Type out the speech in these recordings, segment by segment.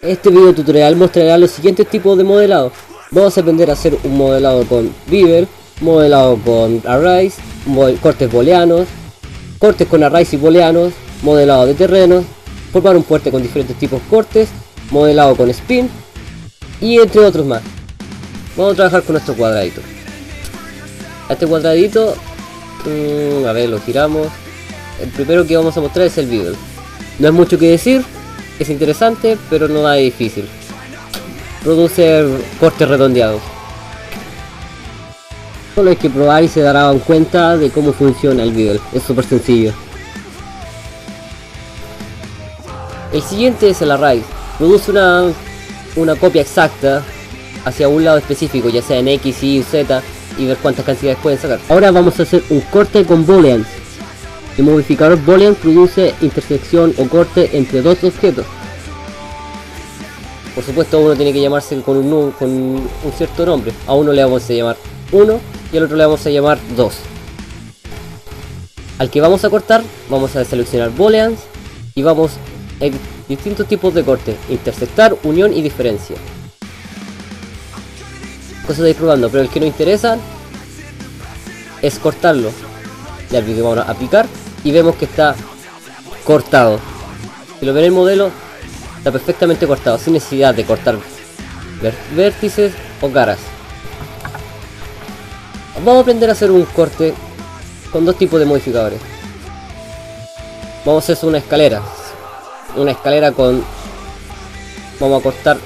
Este video tutorial mostrará los siguientes tipos de modelado. Vamos a aprender a hacer un modelado con Beaver, modelado con Arrays, cortes booleanos, cortes con Arrays y booleanos, modelado de terrenos, formar un puente con diferentes tipos de cortes, modelado con Spin y entre otros más. Vamos a trabajar con nuestro cuadradito. A este cuadradito, a ver, lo giramos. El primero que vamos a mostrar es el Beaver. No es mucho que decir, es interesante, pero no es difícil. Produce cortes redondeados. Solo hay que probar y se darán cuenta de cómo funciona el Beaver. Es súper sencillo. El siguiente es el Array. Produce una copia exacta hacia un lado específico, ya sea en X, Y, Z, y ver cuántas cantidades pueden sacar. Ahora vamos a hacer un corte con booleans. El modificador boolean produce intersección o corte entre dos objetos. Por supuesto, uno tiene que llamarse con un cierto nombre. A uno le vamos a llamar 1 y al otro le vamos a llamar 2. Al que vamos a cortar, vamos a seleccionar booleans y vamos a distintos tipos de corte: intersectar, unión y diferencia. Cosas de ir probando, pero el que nos interesa es cortarlo. Le vamos a aplicar y vemos que está cortado. Si lo ven en el modelo, está perfectamente cortado, sin necesidad de cortar vértices o caras. Vamos a aprender a hacer un corte con dos tipos de modificadores. Vamos a hacer una escalera. Una escalera con... Vamos a cortar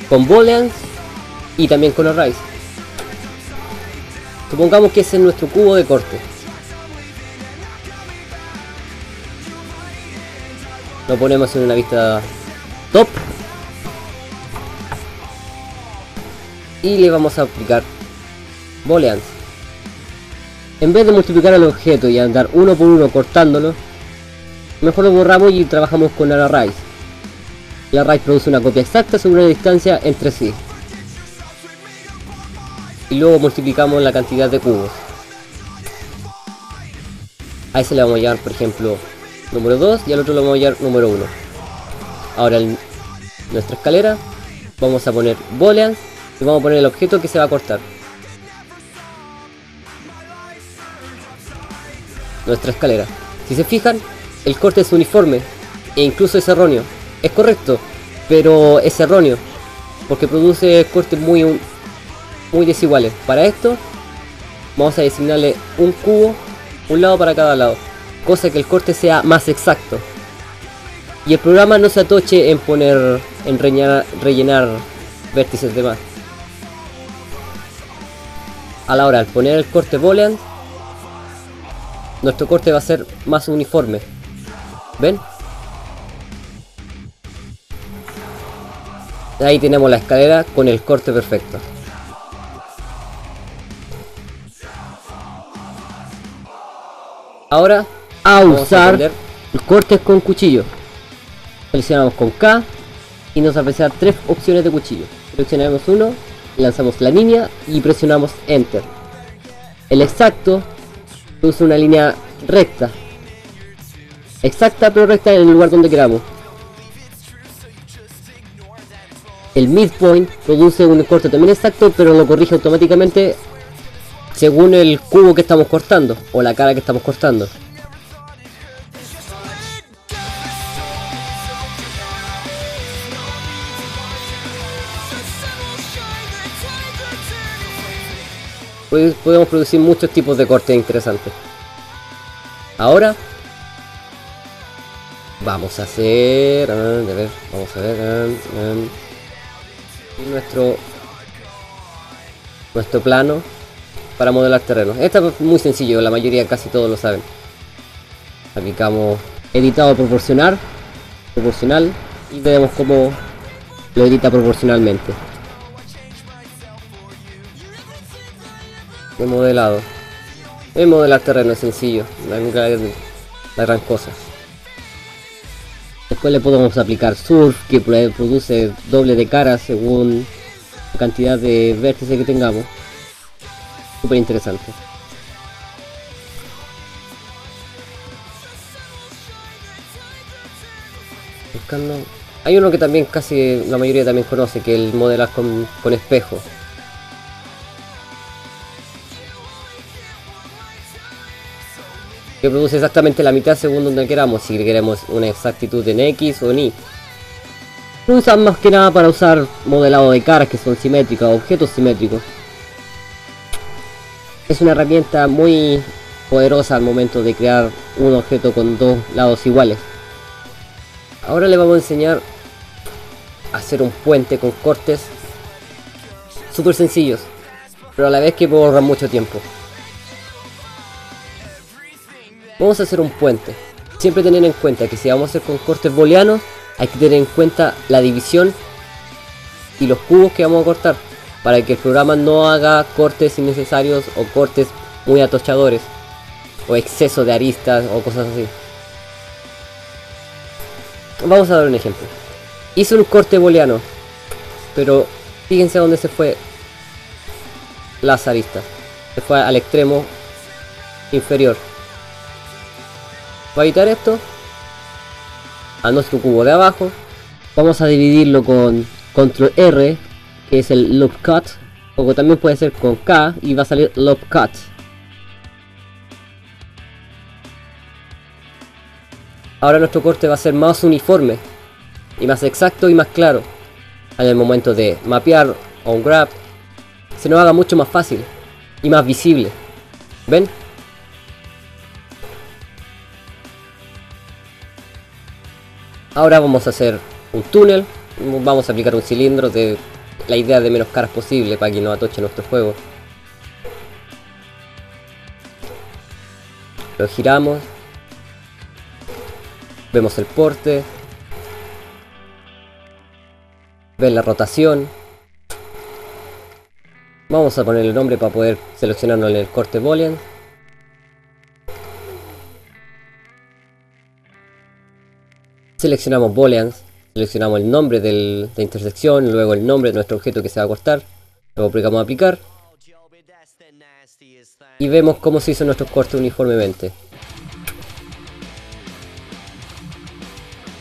con booleans y también con arrays. Supongamos que ese es nuestro cubo de corte. Lo ponemos en una vista top y le vamos a aplicar booleans. En vez de multiplicar el objeto y andar uno por uno cortándolo, mejor lo borramos y trabajamos con el array. El array produce una copia exacta sobre una distancia entre sí y luego multiplicamos la cantidad de cubos. A ese le vamos a llamar, por ejemplo, número 2 y al otro le vamos a llamar número 1. Ahora en nuestra escalera vamos a poner booleans y vamos a poner el objeto que se va a cortar. Nuestra escalera. Si se fijan, el corte es uniforme e incluso es erróneo. Es correcto, pero es erróneo porque produce cortes muy desiguales. Para esto vamos a designarle un cubo, un lado para cada lado, cosa que el corte sea más exacto y el programa no se atoche en rellenar vértices de más. A la hora de poner el corte boolean, nuestro corte va a ser más uniforme. ¿Ven? Ahí tenemos la escalera con el corte perfecto. Ahora a usar cortes con cuchillo. Seleccionamos con K y nos aparecerán tres opciones de cuchillo. Seleccionamos uno, lanzamos la línea y presionamos Enter. El exacto produce una línea recta. Exacta pero recta en el lugar donde queramos. El midpoint produce un corte también exacto, pero lo corrige automáticamente según el cubo que estamos cortando o la cara que estamos cortando. Podemos producir muchos tipos de cortes interesantes. Ahora vamos a hacer, vamos a ver nuestro plano para modelar terrenos. Esto es muy sencillo, la mayoría, casi todos lo saben. Aplicamos editado proporcional y vemos cómo lo edita proporcionalmente. De modelado. El modelar terreno es sencillo, no hay la gran cosa. Después le podemos aplicar surf, que produce doble de cara según la cantidad de vértices que tengamos. Súper interesante. Buscando Hay uno que también casi la mayoría también conoce, que es el modelar con espejo. Que produce exactamente la mitad según donde queramos, si queremos una exactitud en X o en Y. Lo usan más que nada para usar modelado de caras que son simétricas, objetos simétricos. Es una herramienta muy poderosa al momento de crear un objeto con dos lados iguales. Ahora le vamos a enseñar a hacer un puente con cortes súper sencillos, pero a la vez que puedo ahorrar mucho tiempo. Vamos a hacer un puente. Siempre tener en cuenta que si vamos a hacer con cortes booleanos, hay que tener en cuenta la división y los cubos que vamos a cortar, para que el programa no haga cortes innecesarios o cortes muy atochadores, o exceso de aristas o cosas así. Vamos a dar un ejemplo. Hice un corte booleano, pero fíjense dónde se fue las aristas. Se fue al extremo inferior. Para evitar esto, a nuestro cubo de abajo, vamos a dividirlo con control R, que es el loop cut, o también puede ser con K y va a salir loop cut. Ahora nuestro corte va a ser más uniforme y más exacto y más claro. En el momento de mapear o un grab, se nos haga mucho más fácil y más visible. ¿Ven? Ahora vamos a hacer un túnel, vamos a aplicar un cilindro de la idea de menos caras posible para que no atoche nuestro juego. Lo giramos, vemos el porte, ven la rotación. Vamos a poner el nombre para poder seleccionarlo en el corte boolean. Seleccionamos booleans, seleccionamos el nombre de la intersección, luego el nombre de nuestro objeto que se va a cortar, luego aplicamos aplicar y vemos cómo se hizo nuestro corte uniformemente.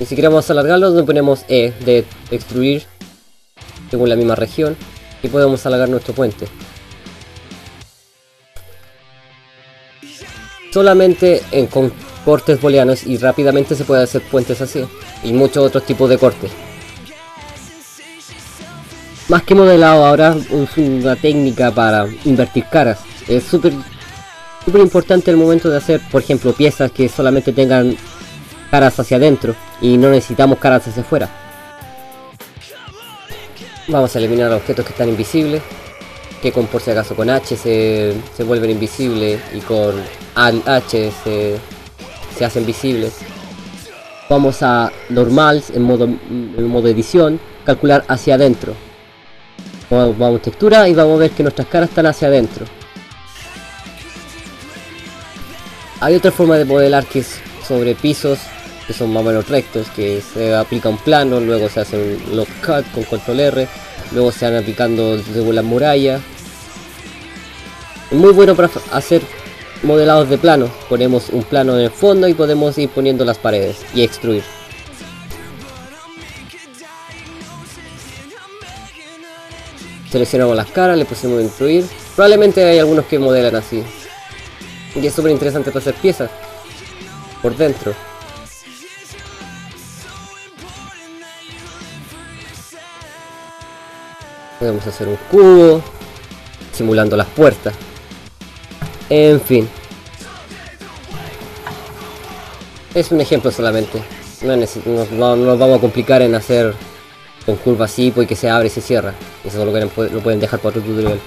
Y si queremos alargarlo, le ponemos E de extruir según la misma región y podemos alargar nuestro puente. Solamente con cortes booleanos y rápidamente se puede hacer puentes así y muchos otros tipos de cortes. Más que modelado, ahora es una técnica para invertir caras. Es súper importante el momento de hacer, por ejemplo, piezas que solamente tengan caras hacia adentro y no necesitamos caras hacia afuera. Vamos a eliminar objetos que están invisibles, que con por si acaso con H se vuelven invisibles y con H se hacen visibles. Vamos a normals en modo edición, calcular hacia adentro. Vamos a textura y vamos a ver que nuestras caras están hacia adentro. Hay otra forma de modelar que es sobre pisos que son más o menos rectos, que se aplica un plano, luego se hace un loop cut con control R, luego se van aplicando según las murallas. Es muy bueno para hacer modelados de plano. Ponemos un plano en el fondo y podemos ir poniendo las paredes y extruir. Seleccionamos las caras, le pusimos extruir. Probablemente hay algunos que modelan así. Y es súper interesante para hacer piezas por dentro. Podemos hacer un cubo simulando las puertas. En fin, es un ejemplo solamente. No nos vamos a complicar en hacer con curvas así, porque se abre y se cierra. Eso lo pueden dejar para otro tutorial.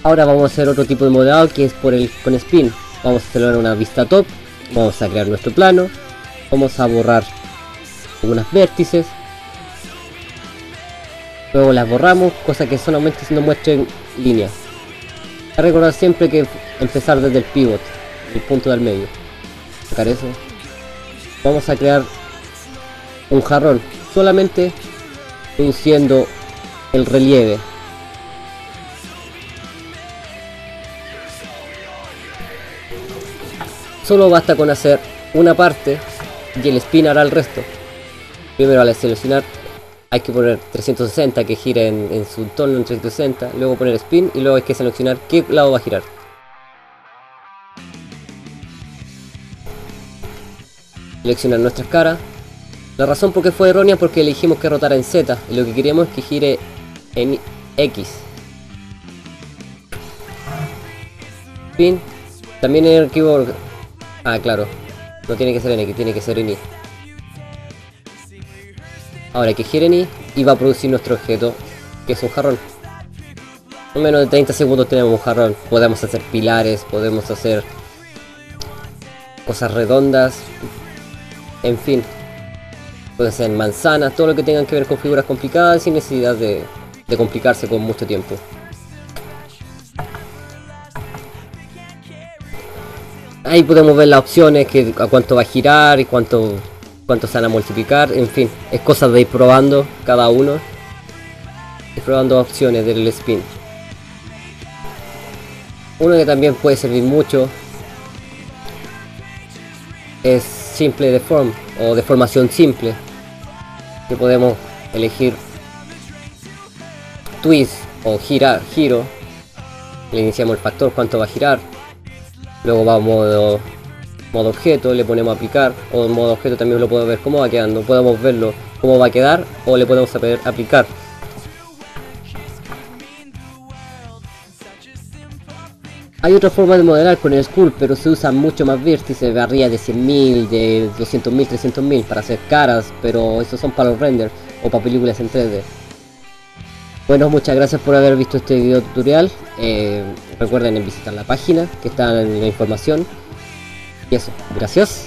Ahora vamos a hacer otro tipo de modelado, que es con spin. Vamos a hacerlo en una vista top. Vamos a crear nuestro plano. Vamos a borrar algunas vértices. Luego las borramos, cosa que solamente nos muestren líneas. Hay que recordar siempre que empezar desde el pivot, el punto del medio. Sacar eso. Vamos a crear un jarrón, solamente reduciendo el relieve. Solo basta con hacer una parte y el spin hará el resto. Primero al seleccionar hay que poner 360 que gire en su entorno en 360, luego poner spin y luego hay que seleccionar qué lado va a girar. Seleccionar nuestras caras. La razón por qué fue errónea porque elegimos que rotara en Z y lo que queríamos es que gire en X. Spin. También en el keyboard. Ah, claro. No tiene que ser en X, tiene que ser en Y. Ahora hay que girar en Y va a producir nuestro objeto, que es un jarrón. En menos de 30 segundos tenemos un jarrón. Podemos hacer pilares, podemos hacer cosas redondas. En fin. Pueden ser manzanas, todo lo que tengan que ver con figuras complicadas sin necesidad de complicarse con mucho tiempo. Ahí podemos ver las opciones, que a cuánto va a girar y cuánto se van a multiplicar, en fin, es cosa de ir probando cada uno. Ir probando opciones del spin. Uno que también puede servir mucho es simple deform o deformación simple, que podemos elegir twist o giro. Le iniciamos el factor cuánto va a girar, luego va a modo objeto, le ponemos aplicar, o en modo objeto también lo podemos ver cómo va quedando, podemos verlo cómo va a quedar o le podemos saber aplicar. Hay otra forma de modelar con el Sculpt, pero se usan mucho más vértices, varía de 100.000, de 200.000, 300.000 para hacer caras, pero esos son para los renders o para películas en 3D. Bueno, muchas gracias por haber visto este video tutorial. Recuerden visitar la página que está en la información. Y eso, gracias.